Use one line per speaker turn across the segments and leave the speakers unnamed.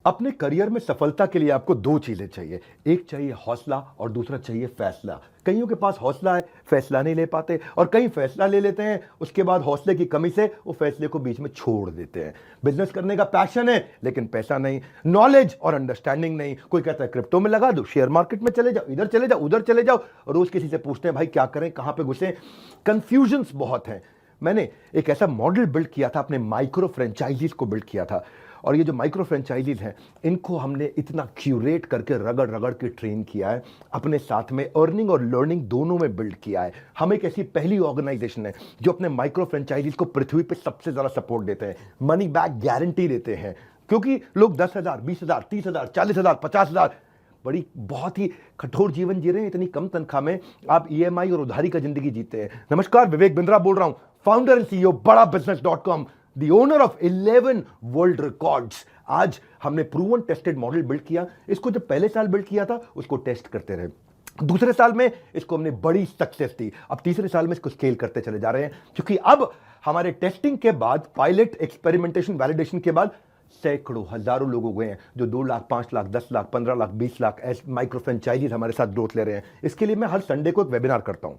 अपने करियर में सफलता के लिए आपको दो चीजें चाहिए। एक चाहिए हौसला और दूसरा चाहिए फैसला। कईयों के पास हौसला है, फैसला नहीं ले पाते, और कई फैसला ले लेते हैं, उसके बाद हौसले की कमी से वो फैसले को बीच में छोड़ देते हैं। बिजनेस करने का पैशन है लेकिन पैसा नहीं, नॉलेज और अंडरस्टैंडिंग नहीं। कोई कहता है क्रिप्टो में लगा दो, शेयर मार्केट में चले जाओ, इधर चले जाओ, उधर चले जाओ। रोज किसी से पूछते हैं भाई क्या करें, कहां पे घुसे। कंफ्यूजन्स बहुत हैं। मैंने एक ऐसा मॉडल बिल्ड किया था, अपने माइक्रो फ्रेंचाइजीज को बिल्ड किया था, और ये जो माइक्रो फ्रेंचाइजीज हैं इनको हमने इतना क्यूरेट करके रगड़ रगड़ के ट्रेन किया है, अपने साथ में अर्निंग और लर्निंग दोनों में बिल्ड किया है। हम एक ऐसी पहली ऑर्गेनाइजेशन है जो अपने माइक्रो फ्रेंचाइजीज को पृथ्वी पे सबसे ज्यादा सपोर्ट देते हैं, मनी बैक गारंटी देते हैं। क्योंकि लोग 10,000, 20,000, 30,000, 40,000, 50,000 बड़ी बहुत ही कठोर जीवन जी रहे हैं। इतनी कम तनख्वाह में आप ईएमआई और उधारी का जिंदगी जीते हैं। नमस्कार, विवेक बिंद्रा बोल रहा हूं, founder and CEO Bada Business dot com, the owner of 11 world records. आज हमने प्रूवन टेस्टेड मॉडल बिल्ड किया। इसको जब पहले साल बिल्ड किया था उसको टेस्ट करते रहे, दूसरे साल में इसको हमने बड़ी सक्सेस दी, अब तीसरे साल में इसको स्केल करते चले जा रहे हैं। क्योंकि अब हमारे टेस्टिंग के बाद, पायलट, एक्सपेरिमेंटेशन, वैलिडेशन के बाद सैकड़ों, हजारों लोग हो गए हैं जो 2 लाख, 5 लाख, 10 लाख, 15 लाख, 20 लाख ऐसे माइक्रो फ्रेंचाइजीज हमारे साथ ग्रोथ ले रहे हैं। इसके लिए मैं हर संडे को एक वेबिनार करता हूं।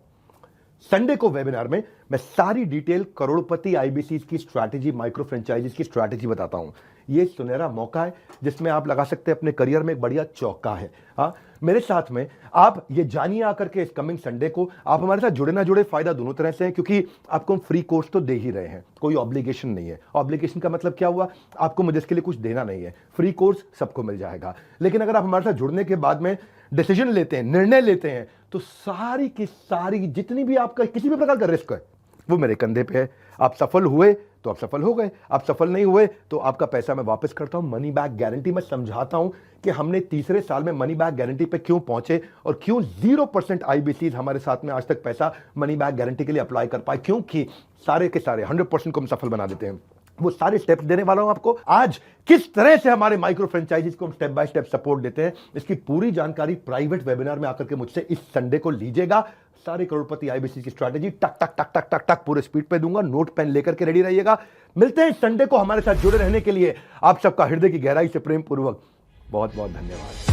संडे को वेबिनार में मैं सारी डिटेल करोड़पति आईबीसीज की स्ट्रैटेजी, माइक्रो फ्रेंचाइजीज की स्ट्रैटेजी बताता हूं। ये सुनहरा मौका है जिसमें आप लगा सकते हैं अपने करियर में एक बढ़िया चौका है। हाँ, मेरे साथ में आप ये जानिए आकर के इस कमिंग संडे को। आप हमारे साथ जुड़े ना जुड़े, फायदा दोनों तरह से है, क्योंकि आपको हम फ्री कोर्स तो दे ही रहे हैं, कोई ऑब्लिगेशन नहीं है। ऑब्लिगेशन का मतलब क्या हुआ, आपको मुझे इसके लिए कुछ देना नहीं है, फ्री कोर्स सबको मिल जाएगा। लेकिन अगर आप हमारे साथ जुड़ने के बाद में डिसीजन लेते हैं, निर्णय लेते हैं, तो सारी की सारी जितनी भी आपका किसी भी प्रकार का रिस्क है वो मेरे कंधे पे है। आप सफल हुए तो आप सफल हो गए, आप सफल नहीं हुए तो आपका पैसा मैं वापस करता हूं। मनी बैक गारंटी मैं समझाता हूं कि हमने तीसरे साल में मनी बैक गारंटी पे क्यों पहुंचे और क्यों 0% आईबीसीज हमारे साथ में आज तक पैसा मनी बैक गारंटी के लिए अप्लाई कर पाए, क्योंकि सारे के सारे 100% को हम सफल बना देते हैं। वो सारे स्टेप्स देने वाला हूं आपको आज। किस तरह से हमारे माइक्रो फ्रेंचाइजीज को हम स्टेप बाय स्टेप सपोर्ट देते हैं, इसकी पूरी जानकारी प्राइवेट वेबिनार में आकर के मुझसे इस संडे को लीजिएगा। सारे करोड़पति आईबीसी की स्ट्रैटेजी टक टक टक टक टक टक पूरे स्पीड पे दूंगा। नोट पेन लेकर के रेडी रहिएगा। मिलते हैं संडे को। हमारे साथ जुड़े रहने के लिए आप सबका हृदय की गहराई से प्रेम पूर्वक बहुत बहुत धन्यवाद।